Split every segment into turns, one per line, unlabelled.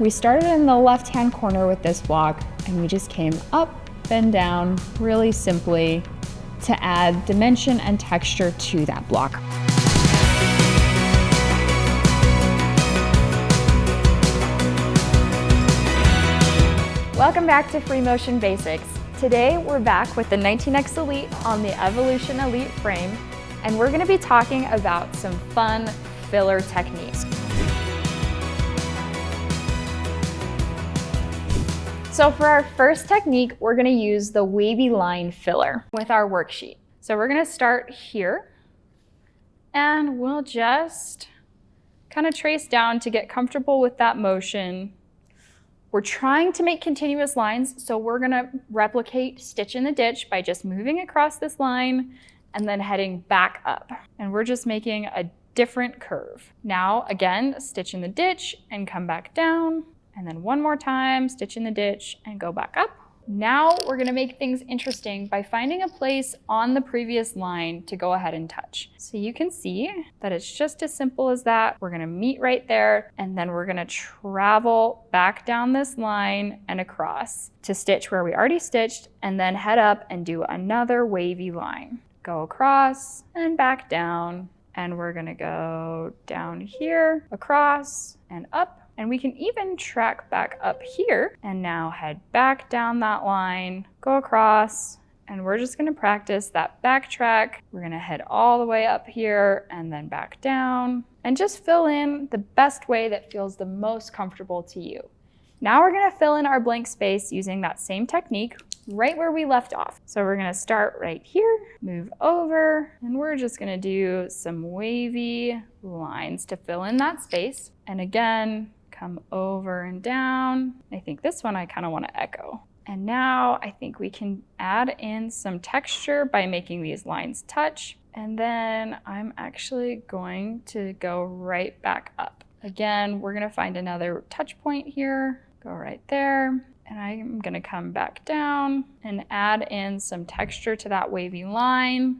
We started in the left-hand corner with this block, and we just came up and down really simply to add dimension and texture to that block. Welcome back to Free Motion Basics. Today we're back with the 19X Elite on the Evolution Elite frame, and we're going to be talking about some fun filler techniques. So for our first technique, we're going to use the wavy line filler with our worksheet. So we're going to start here, and we'll just kind of trace down to get comfortable with that motion. We're trying to make continuous lines, so we're going to replicate stitch in the ditch by just moving across this line and then heading back up. And we're just making a different curve. Now, again, stitch in the ditch and come back down. And then one more time, stitch in the ditch and go back up. Now we're gonna make things interesting by finding a place on the previous line to go ahead and touch. So you can see that it's just as simple as that. We're gonna meet right there, and then we're gonna travel back down this line and across to stitch where we already stitched, and then head up and do another wavy line. Go across and back down, and we're gonna go down here, across and up. And we can even track back up here and now head back down that line, go across, and we're just gonna practice that backtrack. We're gonna head all the way up here and then back down and just fill in the best way that feels the most comfortable to you. Now we're gonna fill in our blank space using that same technique right where we left off. So we're gonna start right here, move over, and we're just gonna do some wavy lines to fill in that space. And again, come over and down. I think this one I kind of want to echo. And now I think we can add in some texture by making these lines touch. And then I'm actually going to go right back up. Again, we're going to find another touch point here, go right there. And I'm going to come back down and add in some texture to that wavy line,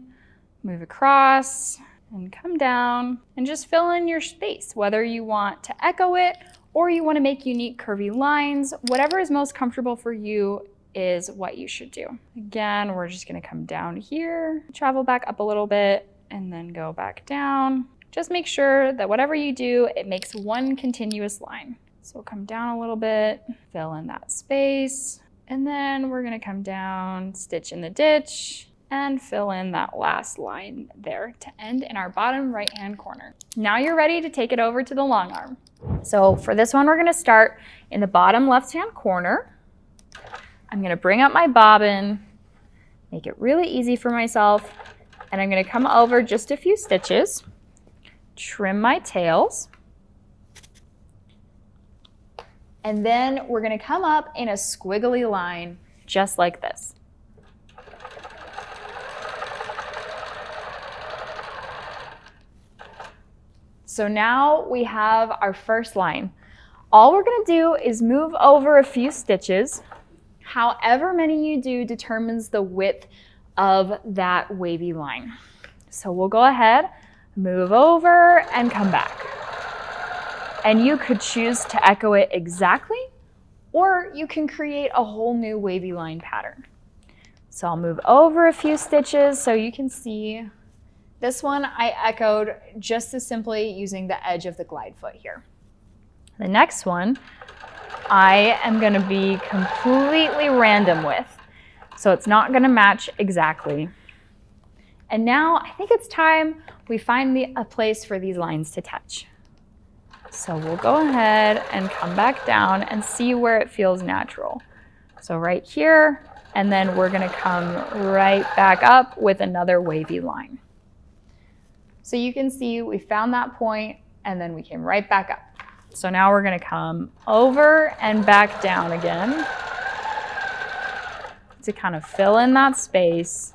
move across and come down and just fill in your space, whether you want to echo it or you want to make unique curvy lines. Whatever is most comfortable for you is what you should do. Again, we're just going to come down here, travel back up a little bit, and then go back down. Just make sure that whatever you do, it makes one continuous line. So come down a little bit, fill in that space, and then we're going to come down, stitch in the ditch, and fill in that last line there to end in our bottom right-hand corner. Now you're ready to take it over to the long arm. So for this one, we're going to start in the bottom left-hand corner. I'm going to bring up my bobbin, make it really easy for myself, and I'm going to come over just a few stitches, trim my tails, and then we're going to come up in a squiggly line just like this. So now we have our first line. All we're going to do is move over a few stitches. However many you do determines the width of that wavy line. So we'll go ahead, move over, and come back. And you could choose to echo it exactly, or you can create a whole new wavy line pattern. So I'll move over a few stitches so you can see. This one I echoed just as simply using the edge of the glide foot here. The next one I am going to be completely random with, so it's not going to match exactly. And now I think it's time we find a place for these lines to touch. So we'll go ahead and come back down and see where it feels natural. So right here, and then we're going to come right back up with another wavy line. So you can see we found that point and then we came right back up. So now we're going to come over and back down again to kind of fill in that space.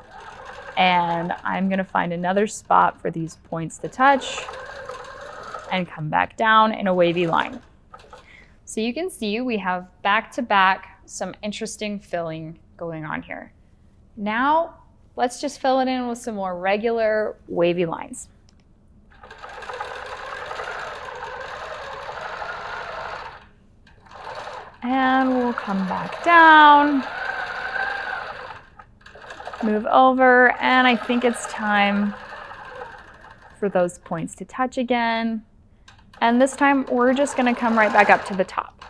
And I'm going to find another spot for these points to touch and come back down in a wavy line. So you can see we have back to back some interesting filling going on here. Now let's just fill it in with some more regular wavy lines. And we'll come back down, move over, and I think it's time for those points to touch again. And this time we're just gonna come right back up to the top.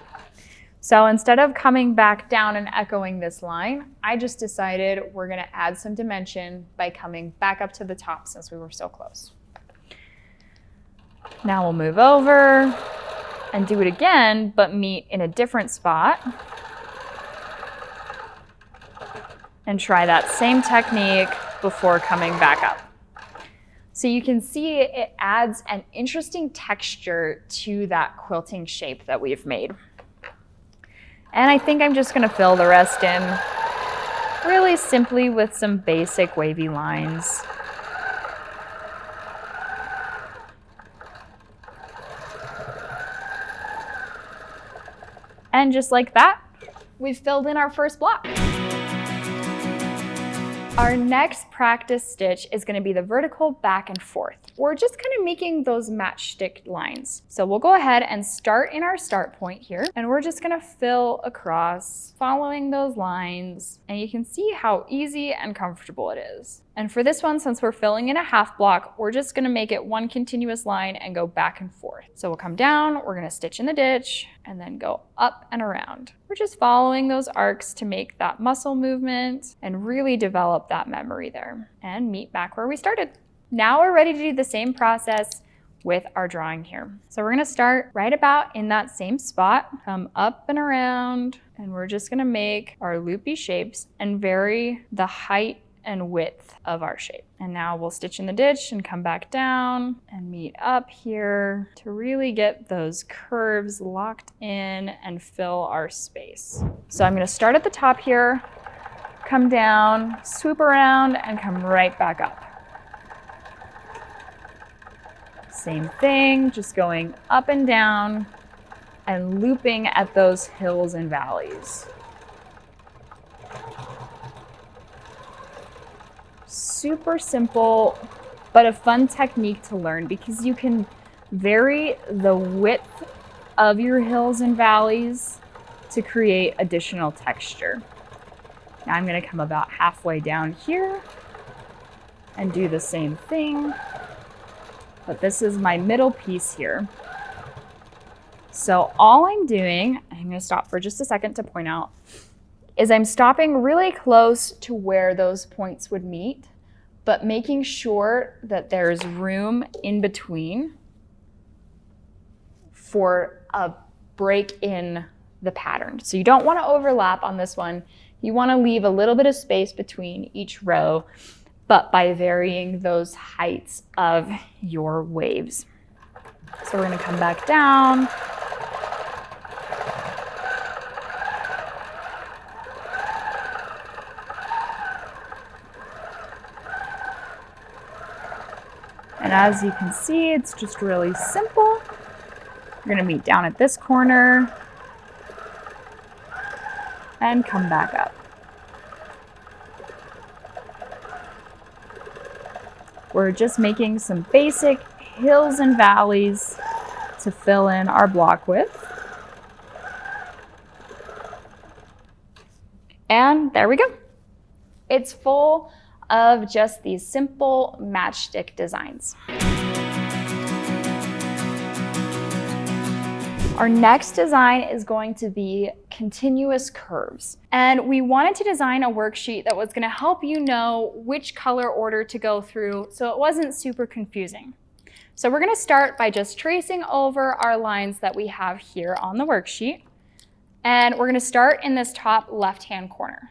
So instead of coming back down and echoing this line, I just decided we're gonna add some dimension by coming back up to the top since we were so close. Now we'll move over and do it again, but meet in a different spot. And try that same technique before coming back up. So you can see it adds an interesting texture to that quilting shape that we've made. And I think I'm just gonna fill the rest in really simply with some basic wavy lines. And just like that, we've filled in our first block. Our next practice stitch is going to be the vertical back and forth. We're just kind of making those matchstick lines. So we'll go ahead and start in our start point here, and we're just going to fill across, following those lines, and you can see how easy and comfortable it is. And for this one, since we're filling in a half block, we're just going to make it one continuous line and go back and forth. So we'll come down, we're going to stitch in the ditch, and then go up and around. We're just following those arcs to make that muscle movement and really develop that memory there and meet back where we started. Now we're ready to do the same process with our drawing here. So we're going to start right about in that same spot, come up and around, and we're just going to make our loopy shapes and vary the height and width of our shape. And now we'll stitch in the ditch and come back down and meet up here to really get those curves locked in and fill our space. So I'm going to start at the top here, come down, swoop around, and come right back up. Same thing, just going up and down and looping at those hills and valleys. Super simple, but a fun technique to learn because you can vary the width of your hills and valleys to create additional texture. Now I'm going to come about halfway down here and do the same thing, but this is my middle piece here. So all I'm doing, I'm going to stop for just a second to point out, is I'm stopping really close to where those points would meet, but making sure that there's room in between for a break in the pattern. So you don't want to overlap on this one. You want to leave a little bit of space between each row, but by varying those heights of your waves. So we're going to come back down. And as you can see, it's just really simple. We're going to meet down at this corner and come back up. We're just making some basic hills and valleys to fill in our block with. And there we go. It's full of just these simple matchstick designs. Our next design is going to be continuous curves. And we wanted to design a worksheet that was going to help you know which color order to go through so it wasn't super confusing. So we're going to start by just tracing over our lines that we have here on the worksheet. And we're going to start in this top left-hand corner.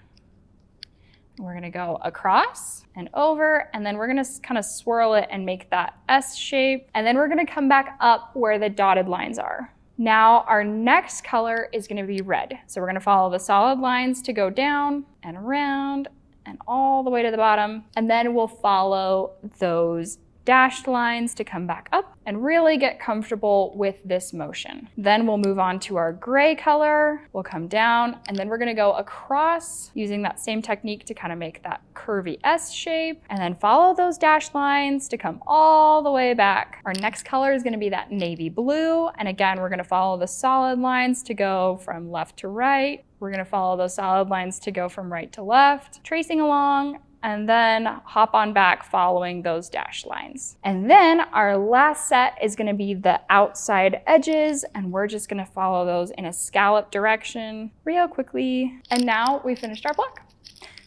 We're going to go across and over, and then we're going to kind of swirl it and make that S shape. And then we're going to come back up where the dotted lines are. Now our next color is going to be red. So we're going to follow the solid lines to go down and around and all the way to the bottom. And then we'll follow those dashed lines to come back up and really get comfortable with this motion. Then we'll move on to our gray color. We'll come down and then we're gonna go across using that same technique to kind of make that curvy S shape and then follow those dashed lines to come all the way back. Our next color is gonna be that navy blue. And again, we're gonna follow the solid lines to go from left to right. We're gonna follow those solid lines to go from right to left, tracing along, and then hop on back following those dashed lines. And then our last set is gonna be the outside edges, and we're just gonna follow those in a scallop direction real quickly. And now we finished our block.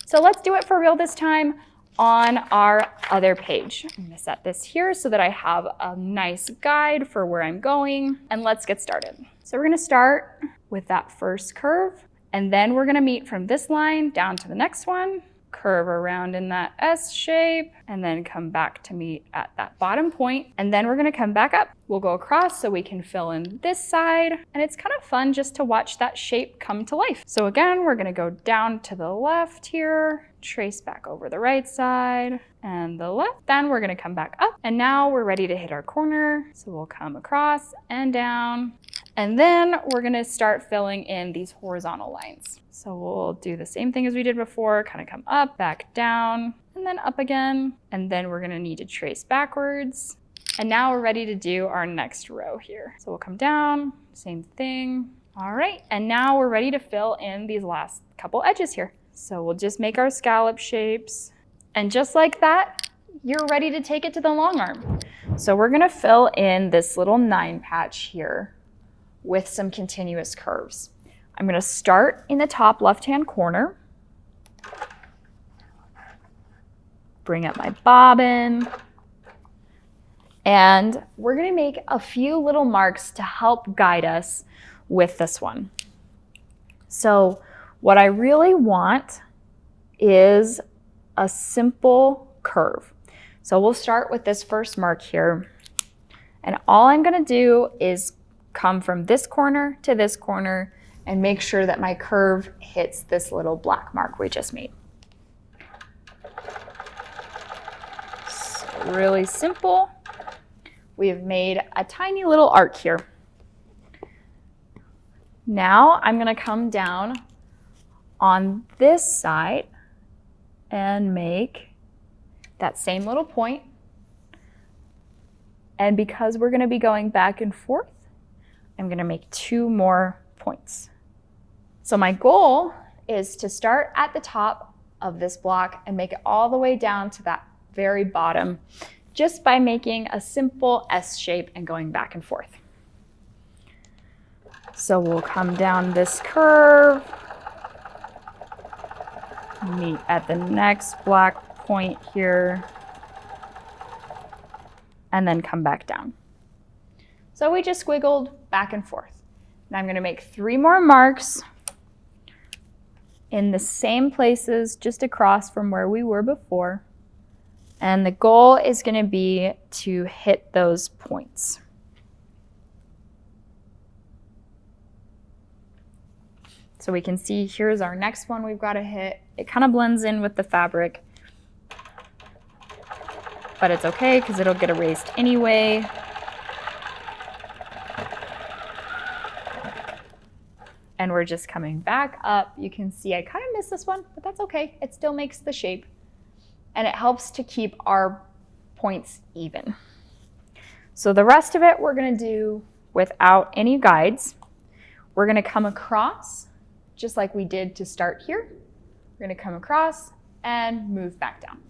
So let's do it for real this time on our other page. I'm gonna set this here so that I have a nice guide for where I'm going, and let's get started. So we're gonna start with that first curve, and then we're gonna meet from this line down to the next one, curve around in that S shape, and then come back to meet at that bottom point. And then we're gonna come back up. We'll go across so we can fill in this side. And it's kind of fun just to watch that shape come to life. So again, we're gonna go down to the left here, trace back over the right side and the left. Then we're gonna come back up. And now we're ready to hit our corner. So we'll come across and down. And then we're gonna start filling in these horizontal lines. So we'll do the same thing as we did before, kind of come up, back down, and then up again. And then we're gonna need to trace backwards. And now we're ready to do our next row here. So we'll come down, same thing. All right, and now we're ready to fill in these last couple edges here. So we'll just make our scallop shapes. And just like that, you're ready to take it to the long arm. So we're gonna fill in this little 9 patch here with some continuous curves. I'm gonna start in the top left-hand corner, bring up my bobbin, and we're gonna make a few little marks to help guide us with this one. So what I really want is a simple curve. So we'll start with this first mark here, and all I'm gonna do is come from this corner to this corner and make sure that my curve hits this little black mark we just made. So really simple. We've made a tiny little arc here. Now I'm gonna come down on this side and make that same little point. And because we're gonna be going back and forth, I'm gonna make 2 more points. So my goal is to start at the top of this block and make it all the way down to that very bottom, just by making a simple S shape and going back and forth. So we'll come down this curve, meet at the next black point here, and then come back down. So we just squiggled back and forth. Now I'm gonna make 3 more marks in the same places just across from where we were before. And the goal is gonna be to hit those points. So we can see here's our next one we've gotta hit. It kind of blends in with the fabric, but it's okay because it'll get erased anyway. And we're just coming back up. You can see I kind of missed this one, but that's okay. It still makes the shape. And it helps to keep our points even. So the rest of it we're gonna do without any guides. We're gonna come across, just like we did to start here. We're gonna come across and move back down.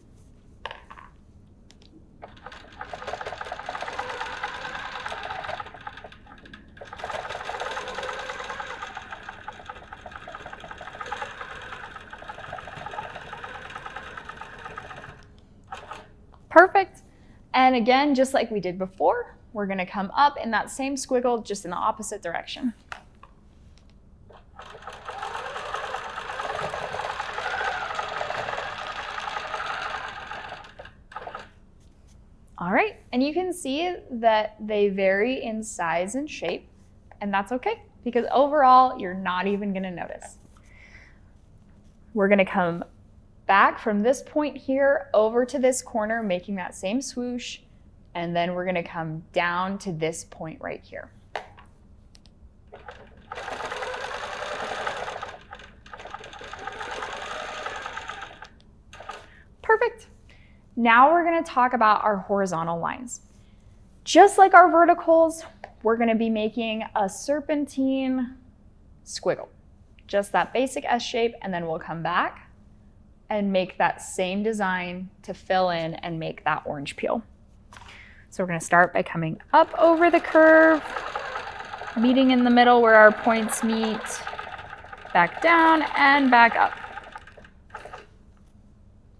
Perfect. And again, just like we did before, we're gonna come up in that same squiggle, just in the opposite direction. All right, and you can see that they vary in size and shape, and that's okay, because overall, you're not even gonna notice. We're gonna come back from this point here over to this corner, making that same swoosh, And then we're gonna come down to this point right here. Perfect. Now we're gonna talk about our horizontal lines. Just like our verticals, we're gonna be making a serpentine squiggle. Just that basic S shape, and then we'll come back and make that same design to fill in and make that orange peel. So we're gonna start by coming up over the curve, meeting in the middle where our points meet, back down and back up.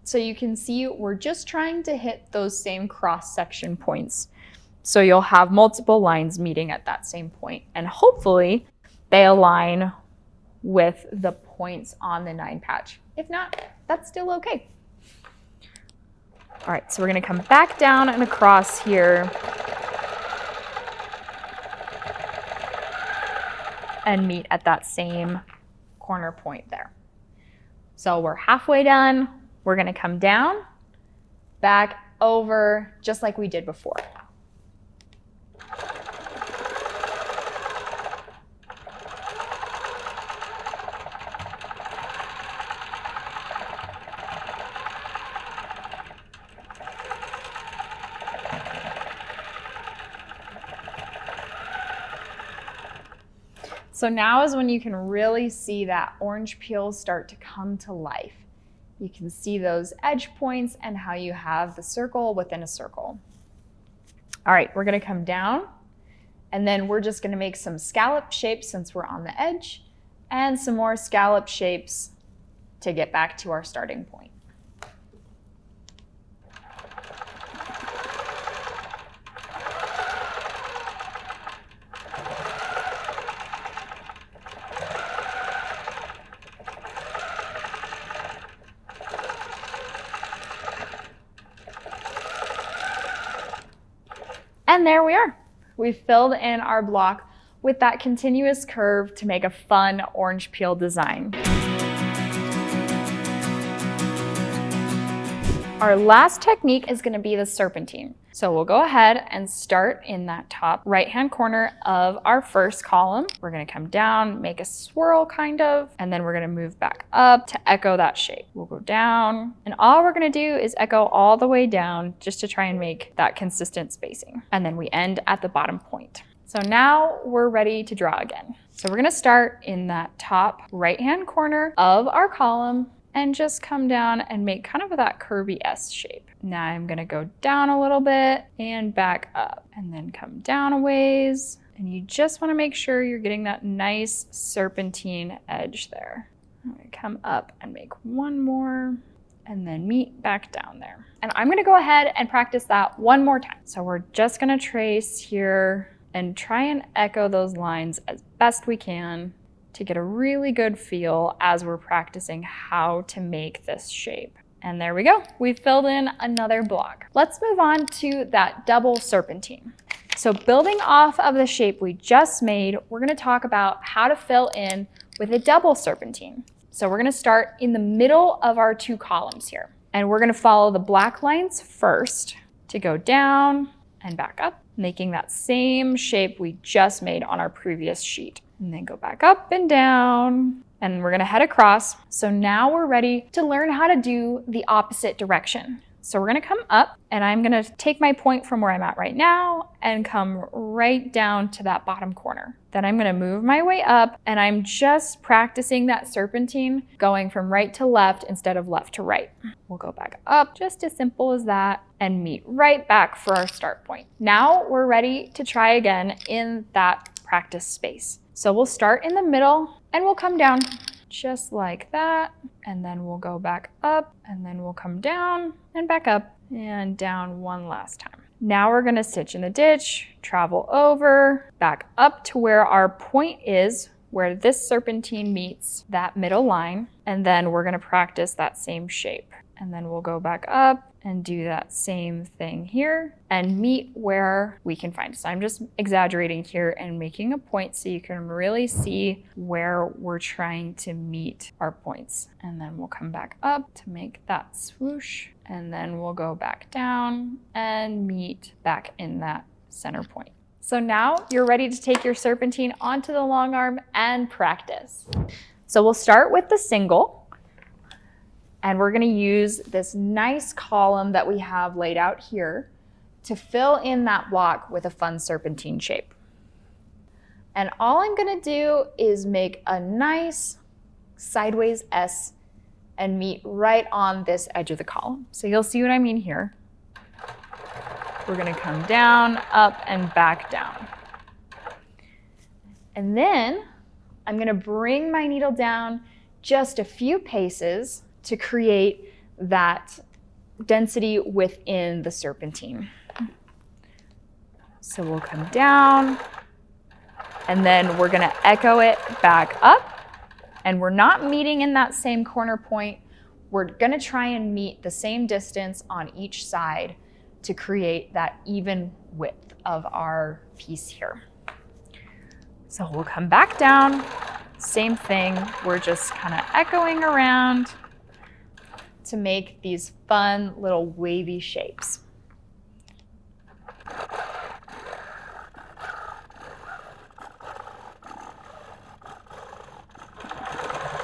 So you can see we're just trying to hit those same cross-section points. So you'll have multiple lines meeting at that same point, and hopefully they align with the points on the 9 patch. If not, that's still okay. All right, so we're gonna come back down and across here and meet at that same corner point there. So we're halfway done. We're gonna come down, back over, just like we did before. So now is when you can really see that orange peel start to come to life. You can see those edge points and how you have the circle within a circle. All right, we're gonna come down, and then we're just gonna make some scallop shapes since we're on the edge, and some more scallop shapes to get back to our starting point. And there we are. We've filled in our block with that continuous curve to make a fun orange peel design. Our last technique is going to be the serpentine. So we'll go ahead and start in that top right-hand corner of our first column. We're going to come down, make a swirl kind of, and then we're going to move back up to echo that shape. We'll go down, and all we're going to do is echo all the way down just to try and make that consistent spacing. And then we end at the bottom point. So now we're ready to draw again. So we're going to start in that top right-hand corner of our column and just come down and make kind of that curvy S shape. Now I'm gonna go down a little bit and back up, and then come down a ways. And you just wanna make sure you're getting that nice serpentine edge there. I'm gonna come up and make one more, and then meet back down there. And I'm gonna go ahead and practice that one more time. So we're just gonna trace here and try and echo those lines as best we can to get a really good feel as we're practicing how to make this shape. And there we go. We've filled in another block. Let's move on to that double serpentine. So building off of the shape we just made, we're gonna talk about how to fill in with a double serpentine. So we're gonna start in the middle of our 2 columns here. And we're gonna follow the black lines first to go down and back up, making that same shape we just made on our previous sheet. And then go back up and down, and we're gonna head across. So now we're ready to learn how to do the opposite direction. So we're gonna come up, and I'm gonna take my point from where I'm at right now and come right down to that bottom corner. Then I'm gonna move my way up, and I'm just practicing that serpentine, going from right to left instead of left to right. We'll go back up, just as simple as that, and meet right back for our start point. Now we're ready to try again in that practice space. So we'll start in the middle, and we'll come down just like that, and then we'll go back up, and then we'll come down and back up and down one last time. Now we're gonna stitch in the ditch, travel over, back up to where our point is, where this serpentine meets that middle line, and then we're gonna practice that same shape. And then we'll go back up and do that same thing here and meet where we can find. So I'm just exaggerating here and making a point so you can really see where we're trying to meet our points. And then we'll come back up to make that swoosh. And then we'll go back down and meet back in that center point. So now you're ready to take your serpentine onto the long arm and practice. So we'll start with the single. And we're gonna use this nice column that we have laid out here to fill in that block with a fun serpentine shape. And all I'm gonna do is make a nice sideways S and meet right on this edge of the column. So you'll see what I mean here. We're gonna come down, up, and back down. And then I'm gonna bring my needle down just a few paces to create that density within the serpentine. So we'll come down, and then we're gonna echo it back up, and we're not meeting in that same corner point. We're gonna try and meet the same distance on each side to create that even width of our piece here. So we'll come back down, same thing. We're just kind of echoing around to make these fun little wavy shapes.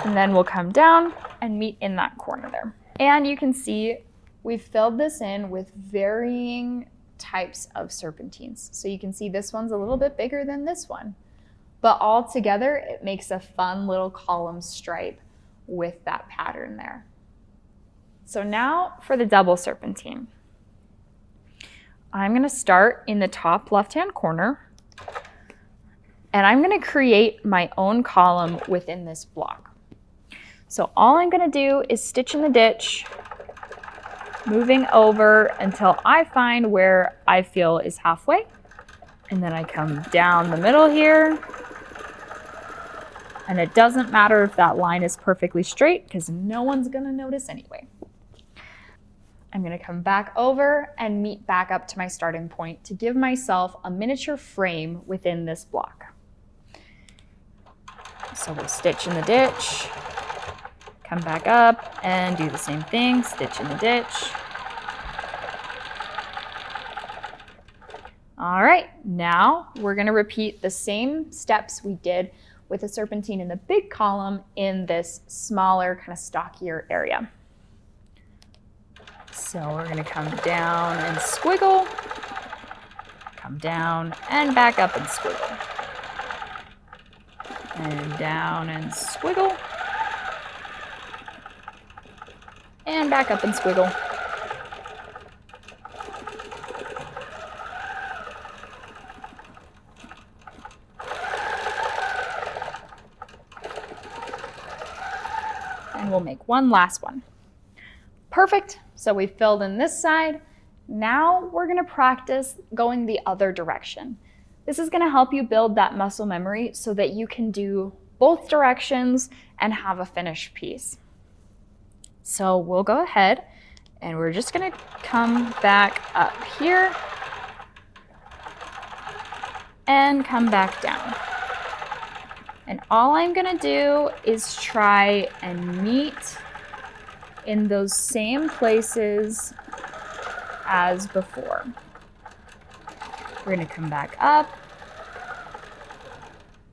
And then we'll come down and meet in that corner there. And you can see we've filled this in with varying types of serpentines. So you can see this one's a little bit bigger than this one, but all together it makes a fun little column stripe with that pattern there. So now for the double serpentine. I'm gonna start in the top left-hand corner, and I'm gonna create my own column within this block. So all I'm gonna do is stitch in the ditch, moving over until I find where I feel is halfway. And then I come down the middle here. And it doesn't matter if that line is perfectly straight because no one's gonna notice anyway. I'm gonna come back over and meet back up to my starting point to give myself a miniature frame within this block. So we'll stitch in the ditch, come back up and do the same thing, stitch in the ditch. All right, now we're gonna repeat the same steps we did with the serpentine in the big column in this smaller, kind of stockier area. So we're gonna come down and squiggle, come down and back up and squiggle. And down and squiggle. And back up and squiggle. And we'll make one last one. Perfect. So we filled in this side. Now we're gonna practice going the other direction. This is gonna help you build that muscle memory so that you can do both directions and have a finished piece. So we'll go ahead and we're just gonna come back up here and come back down. And all I'm gonna do is try and meet in those same places as before. We're gonna come back up,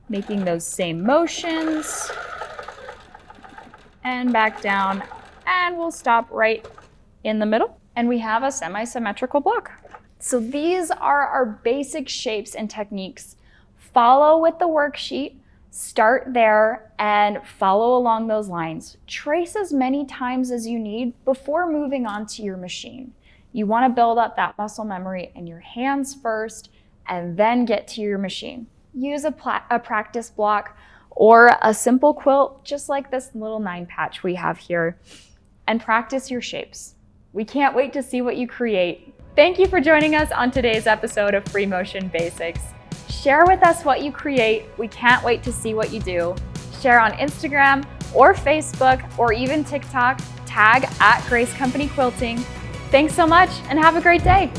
making those same motions, and back down, and we'll stop right in the middle, and we have a semi-symmetrical block. So these are our basic shapes and techniques. Follow with the worksheet. Start there and follow along those lines. Trace as many times as you need before moving on to your machine. You want to build up that muscle memory in your hands first and then get to your machine. Use a practice block or a simple quilt, just like this little 9-patch we have here, and practice your shapes. We can't wait to see what you create. Thank you for joining us on today's episode of Free Motion Basics. Share with us what you create. We can't wait to see what you do. Share on Instagram or Facebook or even TikTok. tag at Grace Company Quilting. Thanks so much and have a great day.